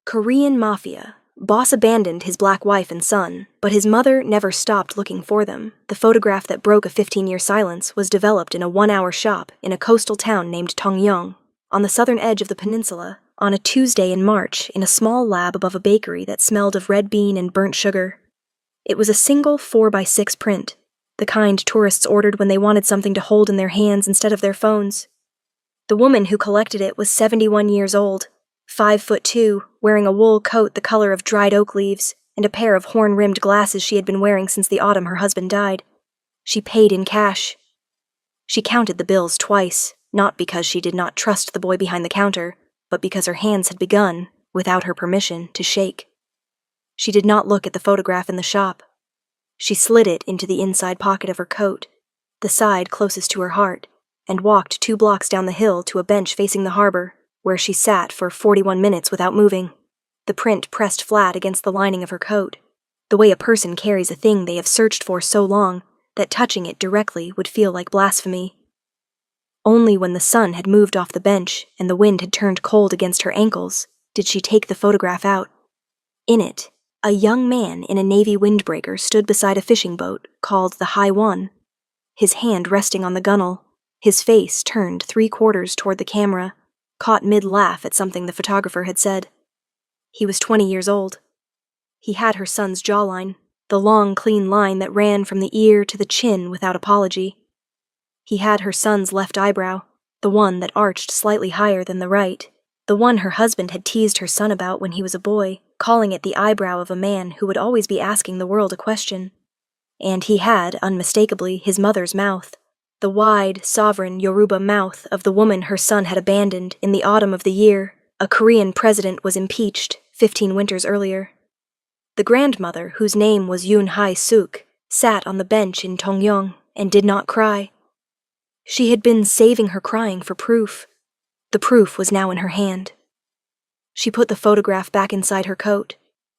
Korean Mafia. Boss abandoned his black wife and son, but his mother never stopped looking for them. The photograph that broke a 15-year silence was developed in a one-hour shop in a coastal town named Tongyong, on the southern edge of the peninsula, on a Tuesday in March in a small lab above a bakery that smelled of red bean and burnt sugar. It was a single 4x6 print, the kind tourists ordered when they wanted something to hold in their hands instead of their phones. The woman who collected it was 71 years old, 5'2", wearing a wool coat the color of dried oak leaves, and a pair of horn-rimmed glasses she had been wearing since the autumn her husband died. She paid in cash. She counted the bills twice, not because she did not trust the boy behind the counter, but because her hands had begun, without her permission, to shake. She did not look at the photograph in the shop. She slid it into the inside pocket of her coat, the side closest to her heart, and walked 2 blocks down the hill to a bench facing the harbor, where she sat for 41 minutes without moving, the print pressed flat against the lining of her coat, the way a person carries a thing they have searched for so long that touching it directly would feel like blasphemy. Only when the sun had moved off the bench and the wind had turned cold against her ankles did she take the photograph out. In it, a young man in a navy windbreaker stood beside a fishing boat called the High One, his hand resting on the gunwale, his face turned 3/4 toward the camera, caught mid-laugh at something the photographer had said. He was 20 years old. He had her son's jawline, the long, clean line that ran from the ear to the chin without apology. He had her son's left eyebrow, the one that arched slightly higher than the right, the one her husband had teased her son about when he was a boy, calling it the eyebrow of a man who would always be asking the world a question. And he had, unmistakably, his mother's mouth, the wide, sovereign Yoruba mouth of the woman her son had abandoned in the autumn of the year a Korean president was impeached 15 winters earlier. The grandmother, whose name was Yoon Hae-suk, sat on the bench in Tongyong and did not cry. She had been saving her crying for proof. The proof was now in her hand. She put the photograph back inside her coat,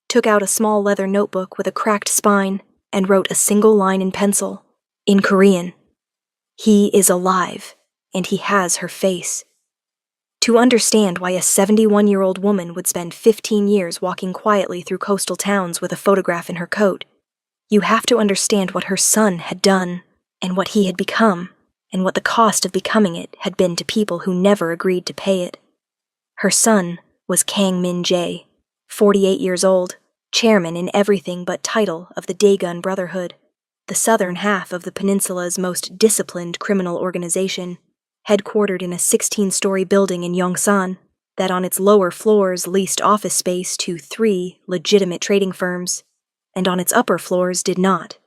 took out a small leather notebook with a cracked spine, and wrote a single line in pencil, in Korean. He is alive, and he has her face. To understand why a 71-year-old woman would spend 15 years walking quietly through coastal towns with a photograph in her coat, you have to understand what her son had done, and what he had become, and what the cost of becoming it had been to people who never agreed to pay it. Her son was Kang Min-jae, 48 years old, chairman in everything but title of the Daegun Brotherhood, the southern half of the peninsula's most disciplined criminal organization, headquartered in a 16-story building in Yongsan that on its lower floors leased office space to 3 legitimate trading firms, and on its upper floors did not.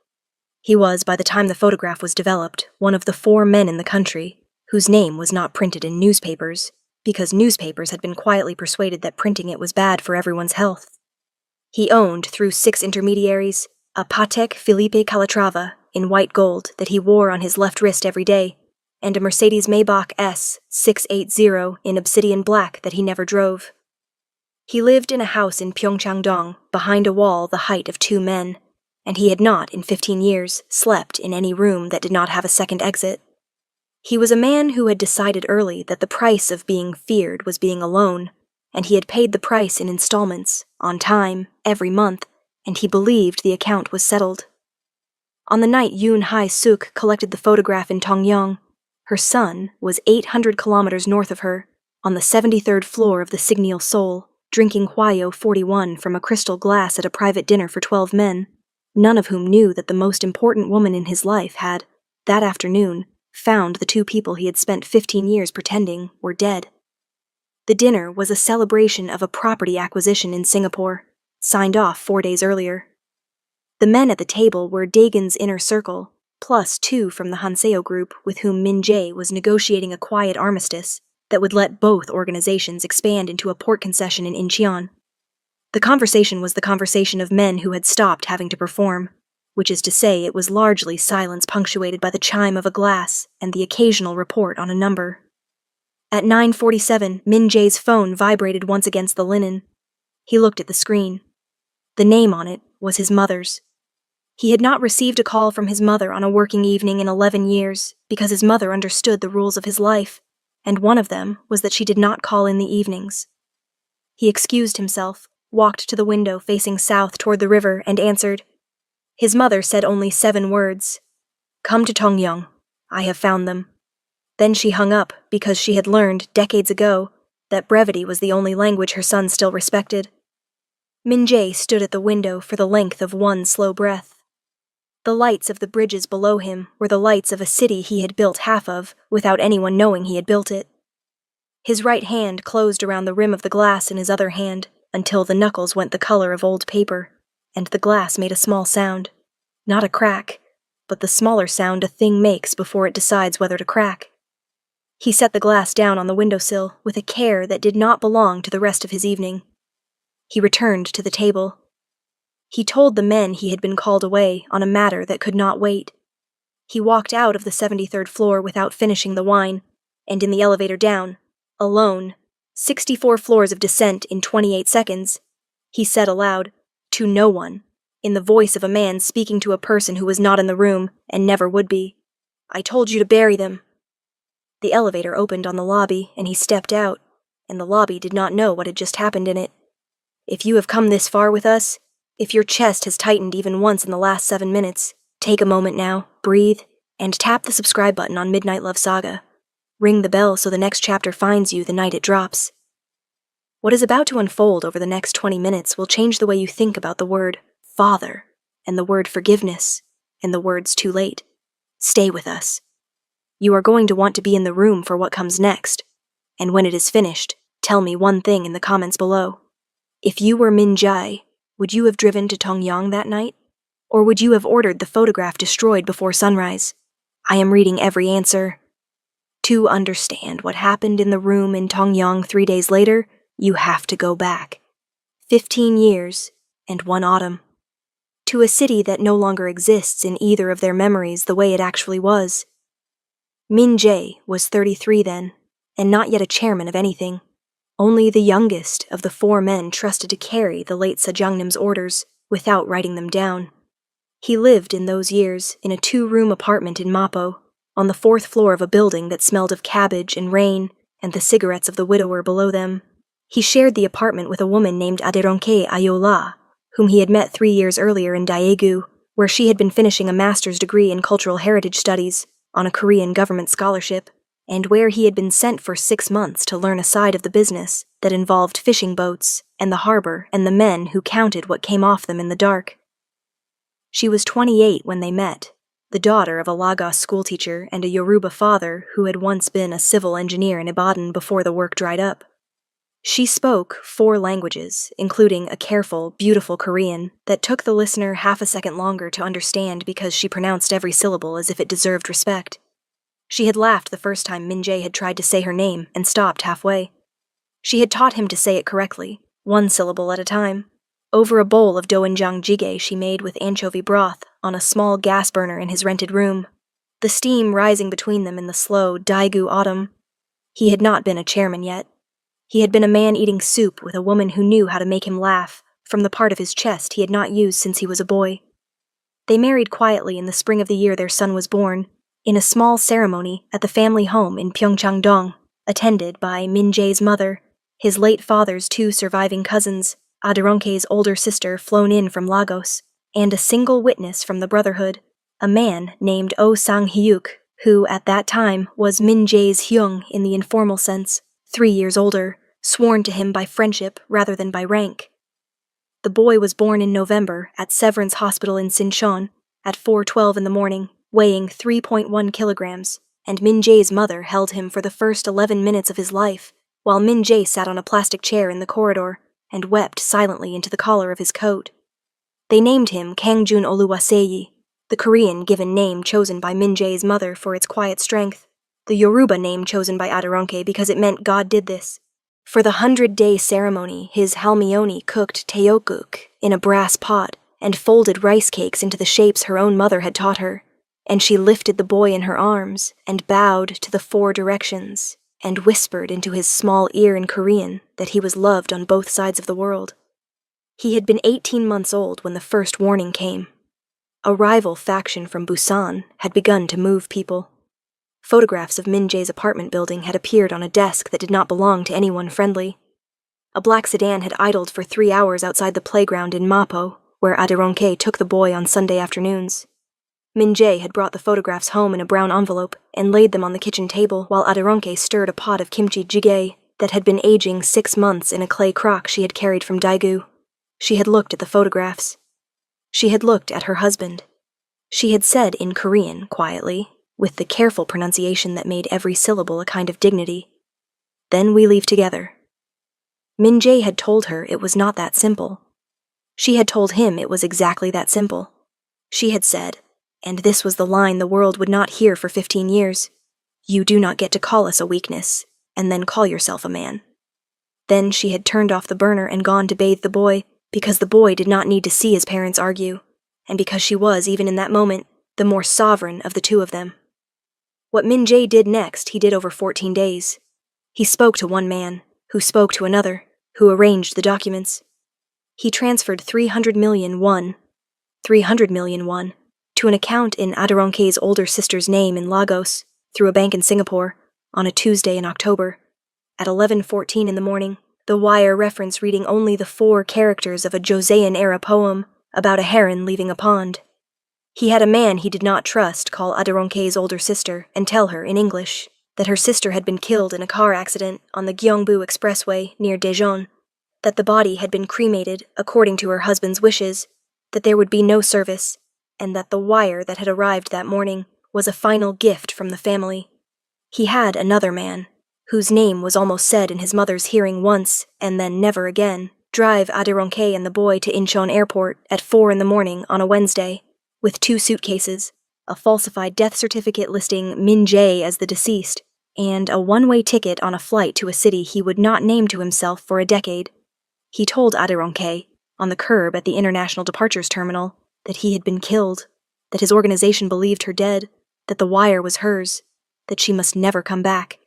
He was, by the time the photograph was developed, one of the 4 men in the country whose name was not printed in newspapers, because newspapers had been quietly persuaded that printing it was bad for everyone's health. He owned, through 6 intermediaries, a Patek Philippe Calatrava in white gold that he wore on his left wrist every day, and a Mercedes Maybach S680 in obsidian black that he never drove. He lived in a house in Pyeongchang-dong, behind a wall the height of 2 men, and he had not, in 15 years, slept in any room that did not have a second exit. He was a man who had decided early that the price of being feared was being alone, and he had paid the price in installments, on time, every month, and he believed the account was settled. On the night Yoon Hae-suk collected the photograph in Tongyong, her son was 800 kilometers north of her, on the 73rd floor of the Signal Seoul, drinking Hwayo 41 from a crystal glass at a private dinner for 12 men, none of whom knew that the most important woman in his life had, that afternoon, found the 2 people he had spent 15 years pretending were dead. The dinner was a celebration of a property acquisition in Singapore, signed off 4 days earlier. The men at the table were Daegun's inner circle, plus 2 from the Hanseo group with whom Min-jae was negotiating a quiet armistice that would let both organizations expand into a port concession in Incheon. The conversation was the conversation of men who had stopped having to perform, which is to say it was largely silence punctuated by the chime of a glass and the occasional report on a number. At 9:47, Min-jae's phone vibrated once against the linen. He looked at the screen. The name on it was his mother's. He had not received a call from his mother on a working evening in 11 years because his mother understood the rules of his life, and one of them was that she did not call in the evenings. He excused himself, walked to the window facing south toward the river, and answered. His mother said only 7 words. Come to Tongyang. I have found them. Then she hung up because she had learned, decades ago, that brevity was the only language her son still respected. Min-jae stood at the window for the length of one slow breath. The lights of the bridges below him were the lights of a city he had built half of, without anyone knowing he had built it. His right hand closed around the rim of the glass in his other hand, until the knuckles went the color of old paper, and the glass made a small sound. Not a crack, but the smaller sound a thing makes before it decides whether to crack. He set the glass down on the windowsill with a care that did not belong to the rest of his evening. He returned to the table. He told the men he had been called away on a matter that could not wait. He walked out of the 73rd floor without finishing the wine, and in the elevator down, alone, 64 floors of descent in 28 seconds, he said aloud, to no one, in the voice of a man speaking to a person who was not in the room and never would be, I told you to bury them. The elevator opened on the lobby, and he stepped out, and the lobby did not know what had just happened in it. If you have come this far with us, if your chest has tightened even once in the last 7 minutes, take a moment now, breathe, and tap the subscribe button on Midnight Love Saga. Ring the bell so the next chapter finds you the night it drops. What is about to unfold over the next 20 minutes will change the way you think about the word father, and the word forgiveness, and the words too late. Stay with us. You are going to want to be in the room for what comes next, and when it is finished, tell me one thing in the comments below. If you were Min-jae, would you have driven to Tongyang that night? Or would you have ordered the photograph destroyed before sunrise? I am reading every answer. To understand what happened in the room in Tongyang 3 days later, you have to go back. 15 years and 1 autumn. To a city that no longer exists in either of their memories the way it actually was. Min-jae was 33 then, and not yet a chairman of anything. Only the youngest of the 4 men trusted to carry the late Sajangnam's orders without writing them down. He lived in those years in a 2-room apartment in Mapo, on the 4th floor of a building that smelled of cabbage and rain and the cigarettes of the widower below them. He shared the apartment with a woman named Aderonke Ayola, whom he had met 3 years earlier in Daegu, where she had been finishing a master's degree in cultural heritage studies on a Korean government scholarship, and where he had been sent for 6 months to learn a side of the business that involved fishing boats and the harbor and the men who counted what came off them in the dark. She was 28 when they met, the daughter of a Lagos schoolteacher and a Yoruba father who had once been a civil engineer in Ibadan before the work dried up. She spoke 4 languages, including a careful, beautiful Korean that took the listener half a second longer to understand because she pronounced every syllable as if it deserved respect. She had laughed the first time Min-jae had tried to say her name and stopped halfway. She had taught him to say it correctly, 1 syllable at a time, over a bowl of doenjang jjigae she made with anchovy broth on a small gas burner in his rented room, the steam rising between them in the slow Daegu autumn. He had not been a chairman yet. He had been a man eating soup with a woman who knew how to make him laugh from the part of his chest he had not used since he was a boy. They married quietly in the spring of the year their son was born, in a small ceremony at the family home in Pyeongchang-dong, attended by Min-jae's mother, his late father's 2 surviving cousins, Aderonke's older sister flown in from Lagos, and a single witness from the Brotherhood, a man named Oh Sang-hyuk, who at that time was Min-jae's hyung in the informal sense, 3 years older, sworn to him by friendship rather than by rank. The boy was born in November at Severance Hospital in Sinchon at 4:12 in the morning, weighing 3.1 kilograms, and Min-jae's mother held him for the first 11 minutes of his life, while Min-jae sat on a plastic chair in the corridor and wept silently into the collar of his coat. They named him Kangjun Oluwaseyi, the Korean given name chosen by Min-jae's mother for its quiet strength, the Yoruba name chosen by Aderonke because it meant God did this. For the 100-day ceremony, his halmioni cooked teokguk in a brass pot and folded rice cakes into the shapes her own mother had taught her, and she lifted the boy in her arms and bowed to the 4 directions and whispered into his small ear in Korean that he was loved on both sides of the world. He had been 18 months old when the first warning came. A rival faction from Busan had begun to move people. Photographs of Min-jae's apartment building had appeared on a desk that did not belong to anyone friendly. A black sedan had idled for 3 hours outside the playground in Mapo, where Adironke took the boy on Sunday afternoons. Min-jae had brought the photographs home in a brown envelope and laid them on the kitchen table while Adironke stirred a pot of kimchi jjigae that had been aging 6 months in a clay crock she had carried from Daegu. She had looked at the photographs. She had looked at her husband. She had said in Korean, quietly, with the careful pronunciation that made every syllable a kind of dignity, "Then we leave together." Min-jae had told her it was not that simple. She had told him it was exactly that simple. She had said, and this was the line the world would not hear for 15 years, "You do not get to call us a weakness, and then call yourself a man." Then she had turned off the burner and gone to bathe the boy, because the boy did not need to see his parents argue, and because she was, even in that moment, the more sovereign of the two of them. What Min-jae did next, he did over 14 days. He spoke to one man, who spoke to another, who arranged the documents. He transferred 300 million won, to an account in Adironke's older sister's name in Lagos, through a bank in Singapore, on a Tuesday in October. At 11:14 in the morning, the wire reference reading only the 4 characters of a Joseon-era poem about a heron leaving a pond. He had a man he did not trust call Adironke's older sister and tell her, in English, that her sister had been killed in a car accident on the Gyeongbu Expressway near Daejeon, that the body had been cremated according to her husband's wishes, that there would be no service, and that the wire that had arrived that morning was a final gift from the family. He had another man, whose name was almost said in his mother's hearing once, and then never again, drive Adironke and the boy to Incheon Airport at 4 in the morning on a Wednesday, with 2 suitcases, a falsified death certificate listing Min-jae as the deceased, and a one-way ticket on a flight to a city he would not name to himself for a decade. He told Adironke, on the curb at the International Departures Terminal, that he had been killed, that his organization believed her dead, that the wire was hers, that she must never come back,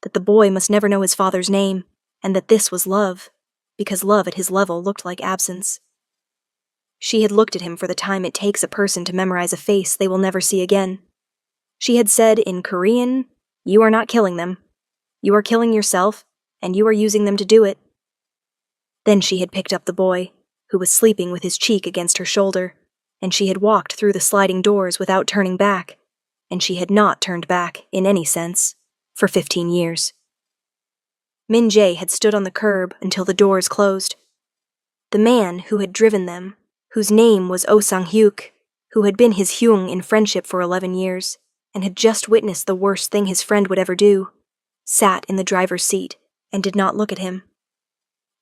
that the boy must never know his father's name, and that this was love, because love at his level looked like absence. She had looked at him for the time it takes a person to memorize a face they will never see again. She had said in Korean, "You are not killing them. You are killing yourself, and you are using them to do it." Then she had picked up the boy, who was sleeping with his cheek against her shoulder, and she had walked through the sliding doors without turning back, and she had not turned back, in any sense, for 15 years. Min-jae had stood on the curb until the doors closed. The man who had driven them, whose name was Oh Sang-hyuk, who had been his hyung in friendship for 11 years, and had just witnessed the worst thing his friend would ever do, sat in the driver's seat and did not look at him.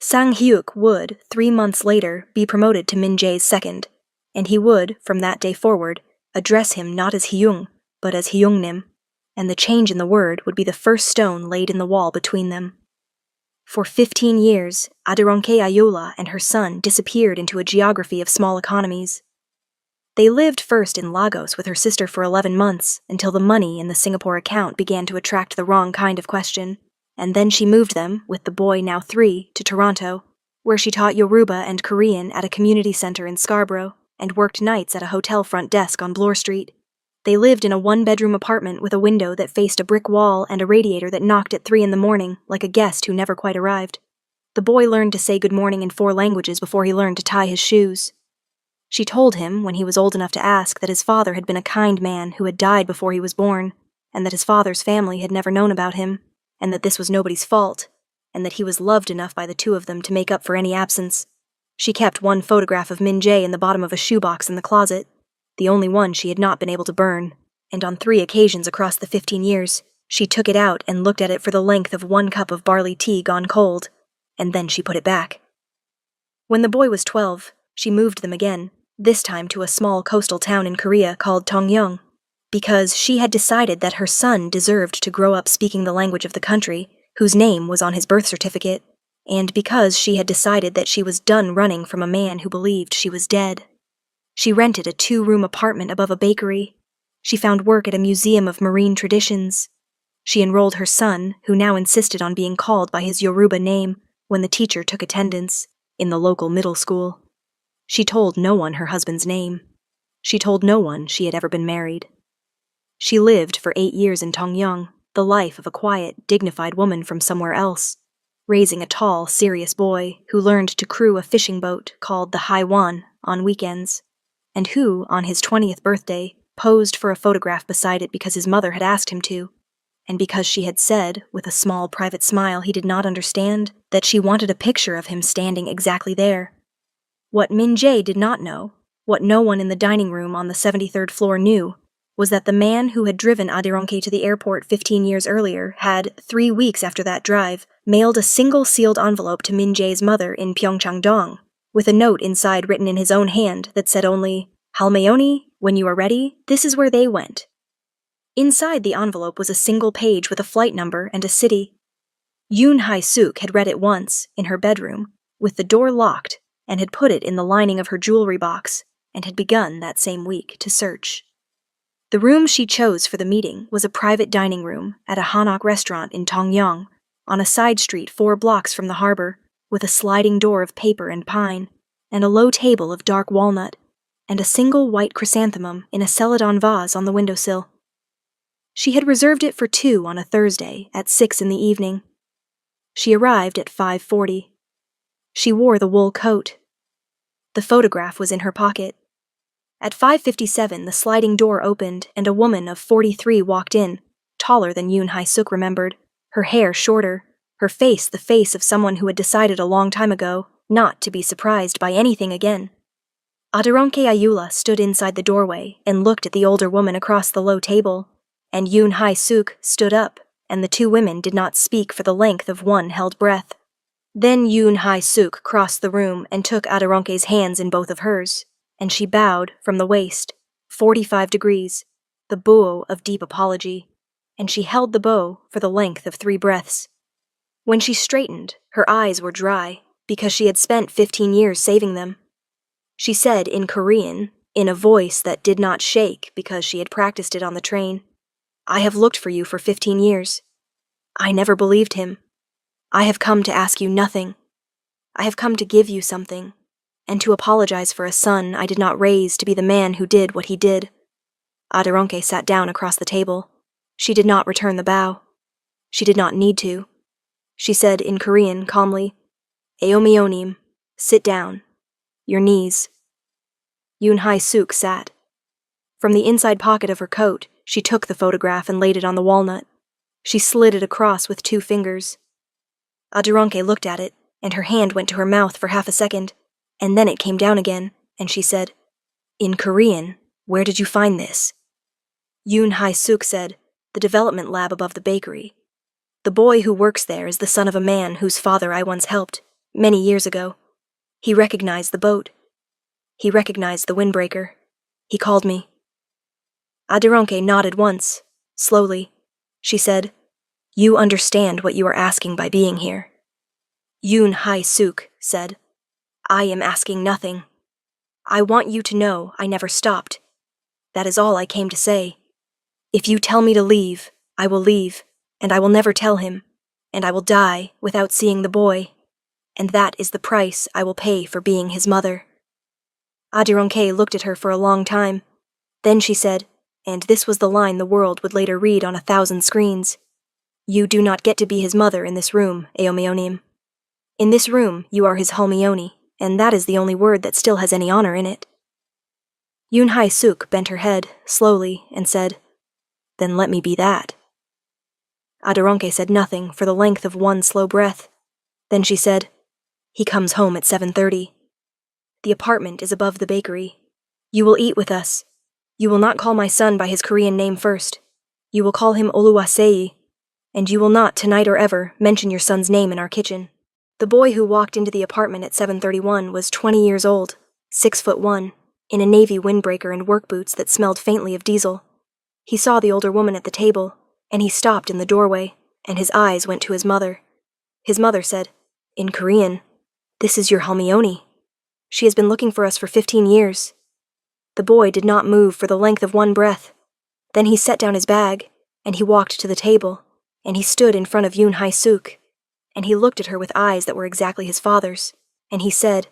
Sang-hyuk would, 3 months later, be promoted to Min-jae's second, and he would, from that day forward, address him not as hyung, but as hyungnim, and the change in the word would be the first stone laid in the wall between them. For 15 years, Adironke Ayola and her son disappeared into a geography of small economies. They lived first in Lagos with her sister for 11 months, until the money in the Singapore account began to attract the wrong kind of question, and then she moved them, with the boy now 3, to Toronto, where she taught Yoruba and Korean at a community center in Scarborough, and worked nights at a hotel front desk on Bloor Street. They lived in a 1-bedroom apartment with a window that faced a brick wall and a radiator that knocked at 3 in the morning, like a guest who never quite arrived. The boy learned to say good morning in 4 languages before he learned to tie his shoes. She told him, when he was old enough to ask, that his father had been a kind man who had died before he was born, and that his father's family had never known about him, and that this was nobody's fault, and that he was loved enough by the 2 of them to make up for any absence. She kept 1 photograph of Min-jae in the bottom of a shoebox in the closet, the only one she had not been able to burn, and on 3 occasions across the 15 years, she took it out and looked at it for the length of 1 cup of barley tea gone cold, and then she put it back. When the boy was 12, she moved them again, this time to a small coastal town in Korea called Tongyeong, because she had decided that her son deserved to grow up speaking the language of the country, whose name was on his birth certificate, and because she had decided that she was done running from a man who believed she was dead. She rented a 2-room apartment above a bakery. She found work at a museum of marine traditions. She enrolled her son, who now insisted on being called by his Yoruba name when the teacher took attendance, in the local middle school. She told no one her husband's name. She told no one she had ever been married. She lived for 8 years in Tongyeong, the life of a quiet, dignified woman from somewhere else. raising a tall, serious boy who learned to crew a fishing boat called the Haiwan on weekends, and who, on his 20th birthday, posed for a photograph beside it because his mother had asked him to, and because she had said, with a small private smile he did not understand, that she wanted a picture of him standing exactly there. What Min Jae did not know, what no one in the dining room on the 73rd floor knew, was that the man who had driven Adironke to the airport 15 years earlier had, 3 weeks after that drive, mailed a single sealed envelope to Min Jae's mother in Pyeongchang-dong, with a note inside written in his own hand that said only, "Halmeoni, when you are ready, this is where they went." Inside the envelope was a single page with a flight number and a city. Yoon Hae-suk had read it once, in her bedroom, with the door locked, and had put it in the lining of her jewelry box, and had begun that same week to search. The room she chose for the meeting was a private dining room at a Hanok restaurant in Tongyang, on a side street 4 blocks from the harbor, with a sliding door of paper and pine, and a low table of dark walnut, and a single white chrysanthemum in a celadon vase on the windowsill. She had reserved it for 2 on a Thursday at 6 in the evening. She arrived at 5:40. She wore the wool coat. The photograph was in her pocket. At 5:57, the sliding door opened and a woman of 43 walked in, taller than Yoon Hae-suk remembered, her hair shorter, her face the face of someone who had decided a long time ago not to be surprised by anything again. Adironke Ayula stood inside the doorway and looked at the older woman across the low table, and Yoon Hae-suk stood up, and the 2 women did not speak for the length of one held breath. Then Yoon Hae-suk crossed the room and took Adironke's hands in both of hers, and she bowed from the waist, 45 degrees, the bow of deep apology, and she held the bow for the length of 3 breaths. When she straightened, her eyes were dry, because she had spent 15 years saving them. She said in Korean, in a voice that did not shake because she had practiced it on the train, "I have looked for you for 15 years. I never believed him. I have come to ask you nothing. I have come to give you something, and to apologize for a son I did not raise to be the man who did what he did." Adironke sat down across the table. She did not return the bow. She did not need to. She said in Korean calmly, "Eomionim, sit down. Your knees." Yoon Hae-suk sat. From the inside pocket of her coat, she took the photograph and laid it on the walnut. She slid it across with 2 fingers. Adironke looked at it, and her hand went to her mouth for half a second, and then it came down again, and she said, "In Korean, where did you find this?" Yoon Hae-suk said, "The development lab above the bakery. The boy who works there is the son of a man whose father I once helped, many years ago. He recognized the boat. He recognized the windbreaker. He called me." Adironke nodded once, slowly. She said, "You understand what you are asking by being here." Yoon Hae-suk said, "I am asking nothing. I want you to know I never stopped. That is all I came to say. If you tell me to leave, I will leave, and I will never tell him, and I will die without seeing the boy, and that is the price I will pay for being his mother." Adironke looked at her for a long time. Then she said, and this was the line the world would later read on 1,000 screens, "You do not get to be his mother in this room, Eomionim. In this room, you are his Halmeoni, and that is the only word that still has any honor in it." Yoon Hae-suk bent her head, slowly, and said, "Then let me be that." Adironke said nothing for the length of one slow breath. Then she said, "He comes home at 7:30. The apartment is above the bakery. You will eat with us. You will not call my son by his Korean name first. You will call him Oluwasei, and you will not, tonight or ever, mention your son's name in our kitchen." The boy who walked into the apartment at 7:31 was 20 years old, 6'1", in a navy windbreaker and work boots that smelled faintly of diesel. He saw the older woman at the table, and he stopped in the doorway, and his eyes went to his mother. His mother said, in Korean, "This is your Halmeoni. She has been looking for us for 15 years. The boy did not move for the length of one breath. Then he set down his bag, and he walked to the table, and he stood in front of Yoon Hae-suk, and he looked at her with eyes that were exactly his father's, and he said,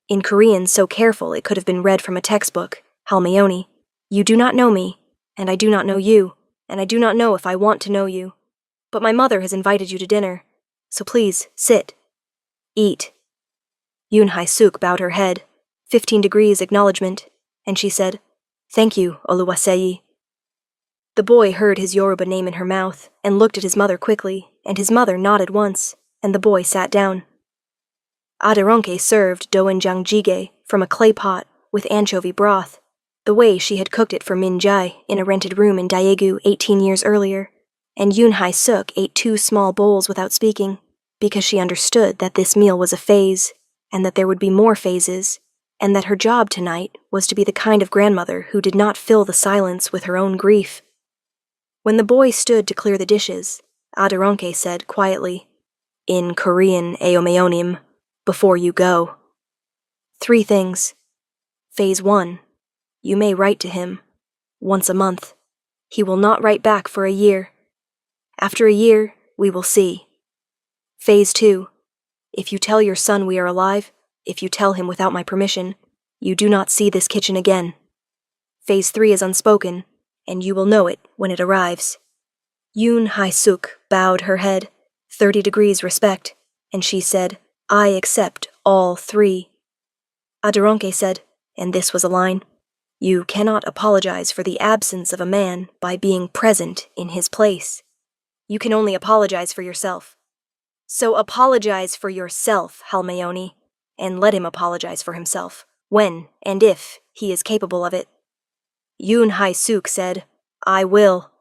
in Korean so careful it could have been read from a textbook, "Halmeoni, you do not know me, and I do not know you, and I do not know if I want to know you. But my mother has invited you to dinner, so please, sit. Eat. Yoon Hae-suk bowed her head, 15 degrees acknowledgement, and she said, "Thank you, Oluwaseyi." The boy heard his Yoruba name in her mouth and looked at his mother quickly, and his mother nodded once, and the boy sat down. Aderonke served doenjang jjigae from a clay pot with anchovy broth, the way she had cooked it for Min Jae in a rented room in Daegu 18 years earlier, and Yoon Hae-suk ate 2 small bowls without speaking, because she understood that this meal was a phase, and that there would be more phases, and that her job tonight was to be the kind of grandmother who did not fill the silence with her own grief. When the boy stood to clear the dishes, Aderonke said quietly, "In Korean Eomeonim, before you go. 3 things. Phase 1. You may write to him. Once a month. He will not write back for a year. After a year, we will see. Phase 2. If you tell your son we are alive, if you tell him without my permission, you do not see this kitchen again. Phase 3 is unspoken, and you will know it when it arrives." Yoon Hae-suk bowed her head, 30 degrees respect, and she said, "I accept all 3. Aderonke said, and this was a line, "You cannot apologize for the absence of a man by being present in his place. You can only apologize for yourself. So apologize for yourself, Halmayoni, and let him apologize for himself, when and if he is capable of it." Yoon Hae-suk said, "I will."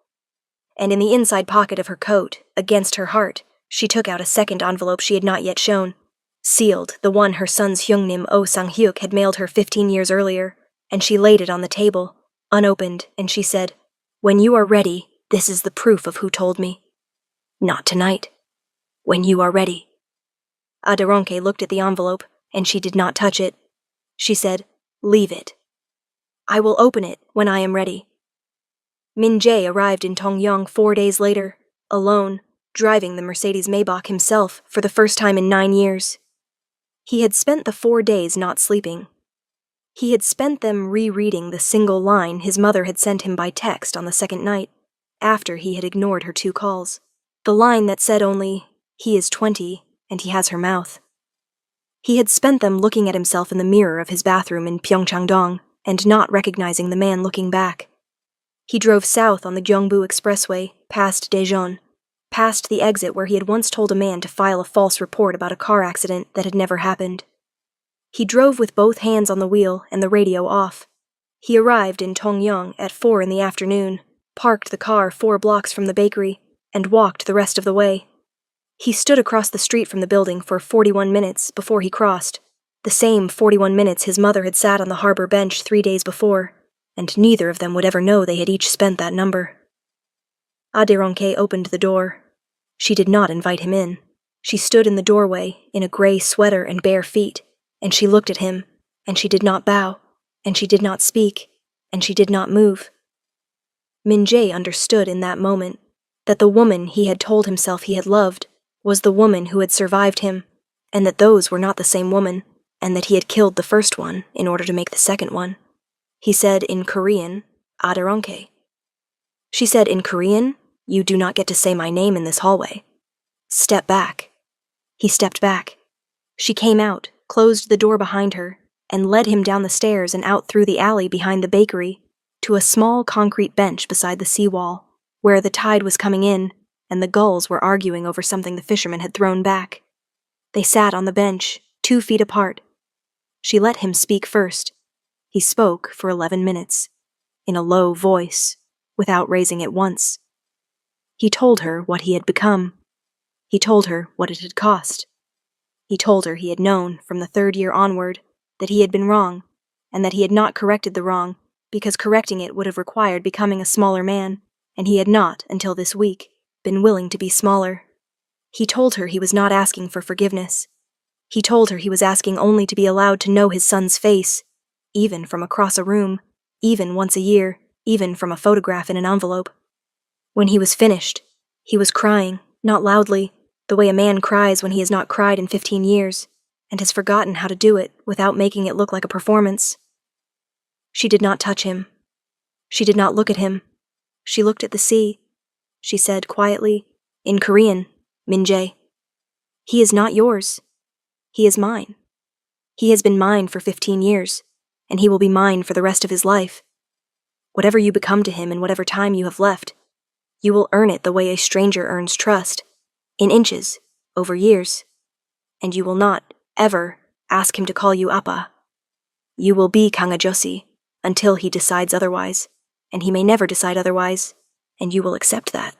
And in the inside pocket of her coat, against her heart, she took out a second envelope she had not yet shown, sealed, the one her son's Hyungnim Oh Sang-hyuk had mailed her 15 years earlier, and she laid it on the table, unopened, and she said, "When you are ready, this is the proof of who told me. Not tonight. When you are ready." Aderonke looked at the envelope, and she did not touch it. She said, "Leave it. I will open it when I am ready." Min Jae arrived in Tongyang 4 days later, alone, driving the Mercedes Maybach himself for the first time in 9 years. He had spent the 4 days not sleeping. He had spent them rereading the single line his mother had sent him by text on the second night, after he had ignored her 2 calls. The line that said only, "He is 20, and he has her mouth." He had spent them looking at himself in the mirror of his bathroom in Pyeongchang-dong, and not recognizing the man looking back. He drove south on the Gyeongbu Expressway, past Daejeon, past the exit where he had once told a man to file a false report about a car accident that had never happened. He drove with both hands on the wheel and the radio off. He arrived in Tongyang at 4 in the afternoon, parked the car 4 blocks from the bakery, and walked the rest of the way. He stood across the street from the building for 41 minutes before he crossed, the same 41 minutes his mother had sat on the harbor bench 3 days before, and neither of them would ever know they had each spent that number. Aderonke opened the door. She did not invite him in. She stood in the doorway, in a gray sweater and bare feet, and she looked at him, and she did not bow, and she did not speak, and she did not move. Min Jae understood in that moment that the woman he had told himself he had loved was the woman who had survived him, and that those were not the same woman, and that he had killed the first one in order to make the second one. He said in Korean, "Aderonke." She said in Korean, "You do not get to say my name in this hallway. Step back." He stepped back. She came out, closed the door behind her, and led him down the stairs and out through the alley behind the bakery to a small concrete bench beside the seawall, where the tide was coming in and the gulls were arguing over something the fishermen had thrown back. They sat on the bench, 2 feet apart. She let him speak first. He spoke for 11 minutes, in a low voice, without raising it once. He told her what he had become. He told her what it had cost. He told her he had known, from the 3rd year onward, that he had been wrong, and that he had not corrected the wrong, because correcting it would have required becoming a smaller man, and he had not, until this week, been willing to be smaller. He told her he was not asking for forgiveness. He told her he was asking only to be allowed to know his son's face, even from across a room, even once a year, even from a photograph in an envelope. When he was finished, he was crying, not loudly, the way a man cries when he has not cried in 15 years, and has forgotten how to do it without making it look like a performance. She did not touch him. She did not look at him. She looked at the sea. She said quietly, in Korean, "Min Jae." He is not yours. He is mine. He has been mine for 15 years, and he will be mine for the rest of his life. Whatever you become to him in whatever time you have left, you will earn it the way a stranger earns trust, in inches, over years, and you will not, ever, ask him to call you Appa. You will be Kangajosi, until he decides otherwise, and he may never decide otherwise, and you will accept that,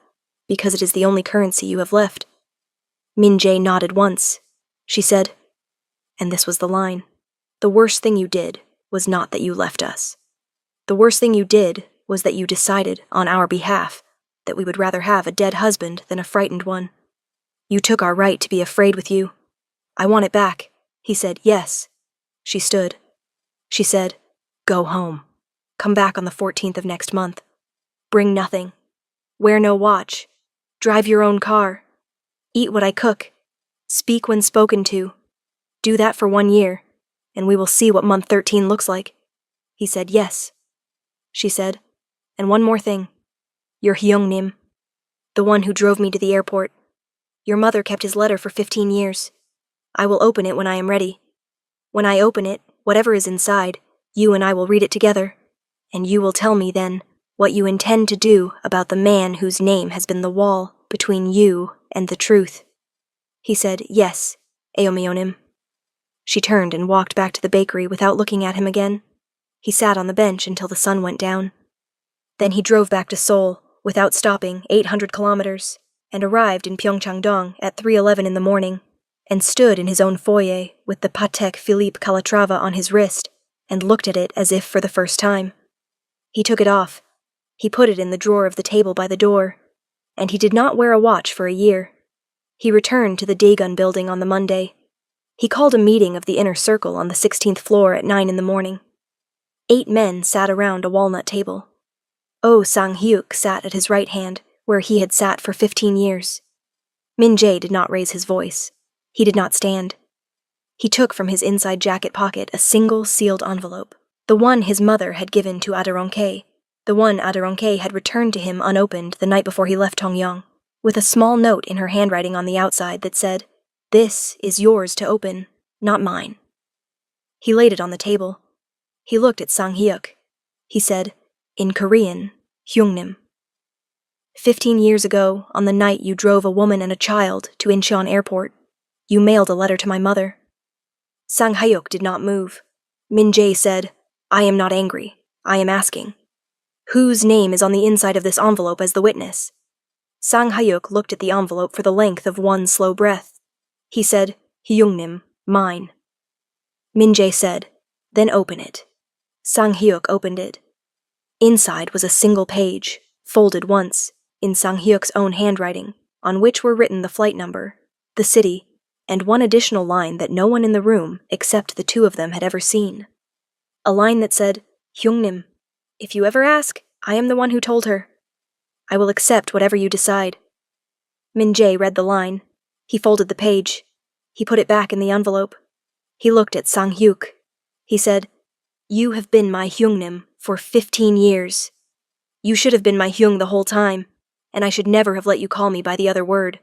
because it is the only currency you have left. Min-jae nodded once. She said, and this was the line, "The worst thing you did was not that you left us. The worst thing you did was that you decided, on our behalf, that we would rather have a dead husband than a frightened one. You took our right to be afraid with you. I want it back." He said, "Yes." She stood. She said, "Go home. Come back on the 14th of next month. Bring nothing. Wear no watch. Drive your own car. Eat what I cook. Speak when spoken to. Do that for 1 year, and we will see what month 13 looks like." He said, "Yes." She said, "And one more thing. Your Hyung-nim, the one who drove me to the airport. Your mother kept his letter for 15 years. I will open it when I am ready. When I open it, whatever is inside, you and I will read it together, and you will tell me then what you intend to do about the man whose name has been the wall between you and the truth." He said, "Yes, Aomionim." She turned and walked back to the bakery without looking at him again. He sat on the bench until the sun went down. Then he drove back to Seoul, without stopping, 800 kilometers, and arrived in Pyeongchang-dong at 3:11 in the morning, and stood in his own foyer with the Patek Philippe Calatrava on his wrist, and looked at it as if for the first time. He took it off. He put it in the drawer of the table by the door, and he did not wear a watch for a year. He returned to the Daegun building on the Monday. He called a meeting of the inner circle on the 16th floor at 9 in the morning. 8 men sat around a walnut table. Oh Sang-hyuk sat at his right hand, where he had sat for 15 years. Min-jae did not raise his voice. He did not stand. He took from his inside jacket pocket a single sealed envelope, the one his mother had given to Aderonke, the one Aderonke had returned to him unopened the night before he left Tongyang, with a small note in her handwriting on the outside that said, "This is yours to open, not mine." He laid it on the table. He looked at Sang-hyuk. He said, in Korean, Hyungnim. 15 years ago, on the night you drove a woman and a child to Incheon Airport, you mailed a letter to my mother. Sang-hyuk did not move. Min-jae said, "I am not angry. I am asking. Whose name is on the inside of this envelope as the witness?" Sang-hyuk looked at the envelope for the length of one slow breath. He said, "Hyungnim, mine." Min-jae said, "Then open it." Sang-hyuk opened it. Inside was a single page, folded once, in Sang-hyuk's own handwriting, on which were written the flight number, the city, and one additional line that no one in the room, except the two of them, had ever seen. A line that said, "Hyungnim, if you ever ask, I am the one who told her. I will accept whatever you decide." Min-jae read the line. He folded the page. He put it back in the envelope. He looked at Sang-hyuk. He said, "You have been my Hyungnim for 15 years. You should have been my Hyung the whole time, and I should never have let you call me by the other word.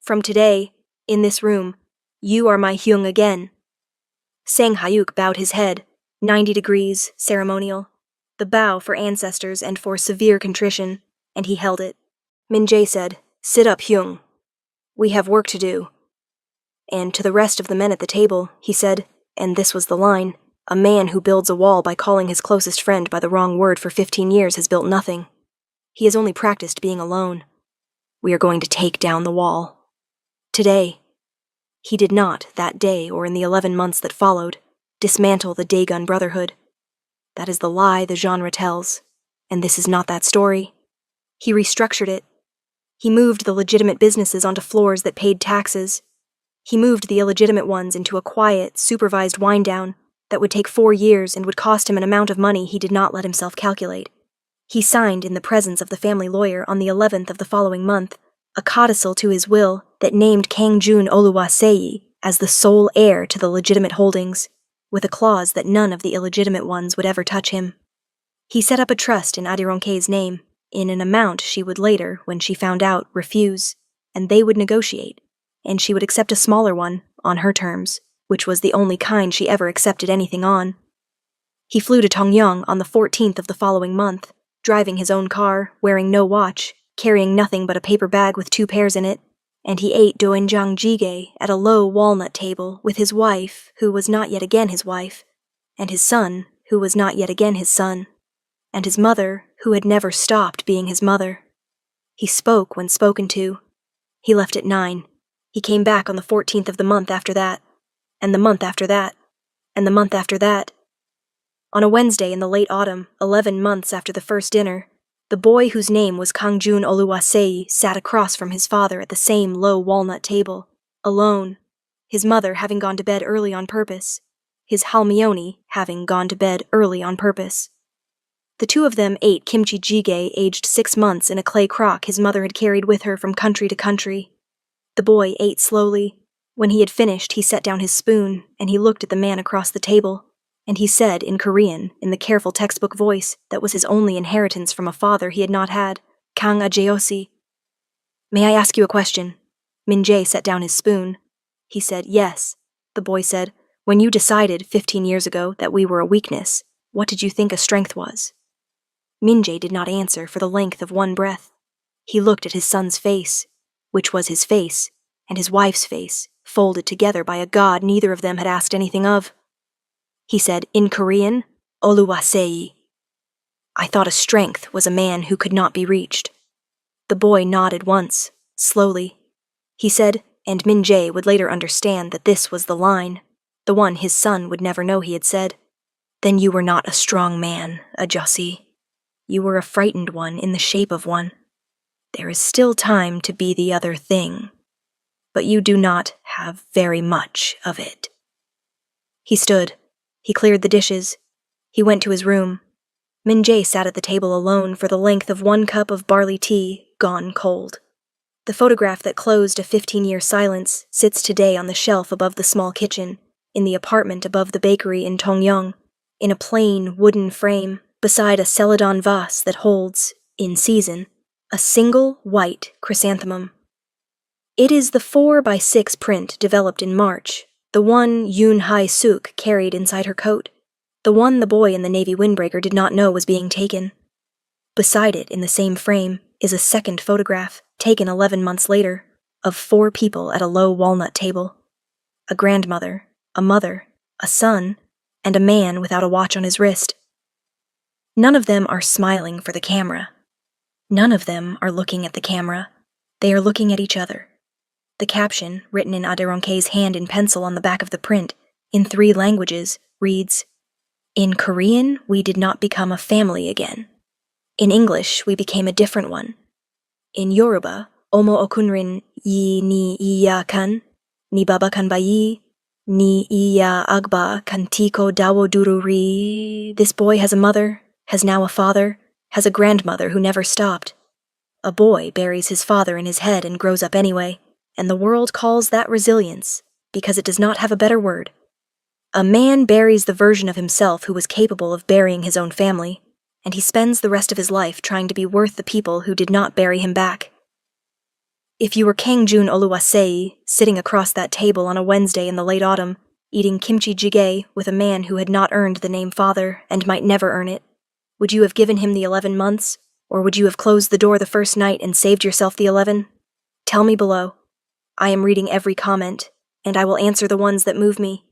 From today, in this room, you are my Hyung again." Sang-hyuk bowed his head, 90 degrees, ceremonial, the bow for ancestors and for severe contrition, and he held it. Min-jae said, "Sit up, Hyung. We have work to do." And to the rest of the men at the table, he said, and this was the line, "A man who builds a wall by calling his closest friend by the wrong word for 15 years has built nothing. He has only practiced being alone. We are going to take down the wall. Today." He did not, that day or in the 11 months that followed, dismantle the Daegun Brotherhood. That is the lie the genre tells, and this is not that story. He restructured it. He moved the legitimate businesses onto floors that paid taxes. He moved the illegitimate ones into a quiet, supervised wind-down that would take 4 years and would cost him an amount of money he did not let himself calculate. He signed in the presence of the family lawyer on the 11th of the following month a codicil to his will that named Kangjun Oluwaseyi as the sole heir to the legitimate holdings, with a clause that none of the illegitimate ones would ever touch him. He set up a trust in Adironke's name, in an amount she would later, when she found out, refuse, and they would negotiate. and she would accept a smaller one, on her terms, which was the only kind she ever accepted anything on. He flew to Tongyang on the 14th of the following month, driving his own car, wearing no watch, carrying nothing but a paper bag with 2 pairs in it, and he ate doenjang jjigae at a low walnut table with his wife, who was not yet again his wife, and his son, who was not yet again his son, and his mother, who had never stopped being his mother. He spoke when spoken to. He left at 9. He came back on the 14th of the month after that, and the month after that, and the month after that. On a Wednesday in the late autumn, 11 months after the first dinner, the boy whose name was Kangjun Oluwasei sat across from his father at the same low walnut table, alone, his mother having gone to bed early on purpose, his Halmione having gone to bed early on purpose. The 2 of them ate kimchi jjigae aged 6 months in a clay crock his mother had carried with her from country to country. The boy ate slowly. When he had finished, he set down his spoon, and he looked at the man across the table, and he said in Korean, in the careful textbook voice that was his only inheritance from a father he had not had, Kang Ajeosi. "May I ask you a question?" Min Jae set down his spoon. He said, "Yes." The boy said, "When you decided 15 years ago that we were a weakness, what did you think a strength was?" Min Jae did not answer for the length of one breath. He looked at his son's face, which was his face, and his wife's face, folded together by a god neither of them had asked anything of. He said, in Korean, Oluwasei. "I thought a strength was a man who could not be reached." The boy nodded once, slowly. He said, and Min Jae would later understand that this was the line, the one his son would never know he had said. "Then you were not a strong man, Ajosi. You were a frightened one in the shape of one. There is still time to be the other thing, but you do not have very much of it." He stood. He cleared the dishes. He went to his room. Min Jae sat at the table alone for the length of 1 cup of barley tea, gone cold. The photograph that closed a 15-year silence sits today on the shelf above the small kitchen, in the apartment above the bakery in Tongyang, in a plain wooden frame, beside a celadon vase that holds, in season, a single white chrysanthemum. It is the 4x6 print developed in March, the one Yoon Hai-suk carried inside her coat, the one the boy in the navy windbreaker did not know was being taken. Beside it, in the same frame, is a second photograph, taken 11 months later, of 4 people at a low walnut table. A grandmother, a mother, a son, and a man without a watch on his wrist. None of them are smiling for the camera. None of them are looking at the camera. They are looking at each other. The caption, written in Aderonke's hand in pencil on the back of the print, in 3 languages, reads, "In Korean, we did not become a family again. In English, we became a different one. In Yoruba, Omo okunrin yi ni iya kan, ni baba kan bayi, ni iya agba kan tiko dawo dururi." This boy has a mother, has now a father, has a grandmother who never stopped. A boy buries his father in his head and grows up anyway, and the world calls that resilience, because it does not have a better word. A man buries the version of himself who was capable of burying his own family, and he spends the rest of his life trying to be worth the people who did not bury him back. If you were Kangjun Oluwasei, sitting across that table on a Wednesday in the late autumn, eating kimchi jjigae with a man who had not earned the name father and might never earn it, would you have given him the 11 months, or would you have closed the door the first night and saved yourself the 11? Tell me below. I am reading every comment, and I will answer the ones that move me.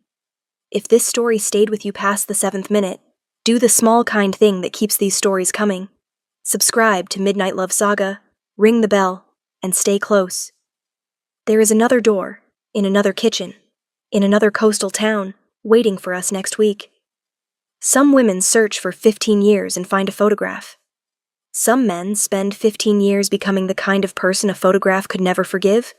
If this story stayed with you past the 7th minute, do the small kind thing that keeps these stories coming. Subscribe to Midnight Love Saga, ring the bell, and stay close. There is another door, in another kitchen, in another coastal town, waiting for us next week. Some women search for 15 years and find a photograph. Some men spend 15 years becoming the kind of person a photograph could never forgive,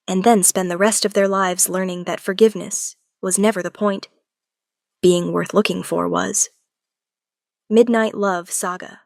and then spend the rest of their lives learning that forgiveness was never the point. Being worth looking for was. Midnight Love Saga.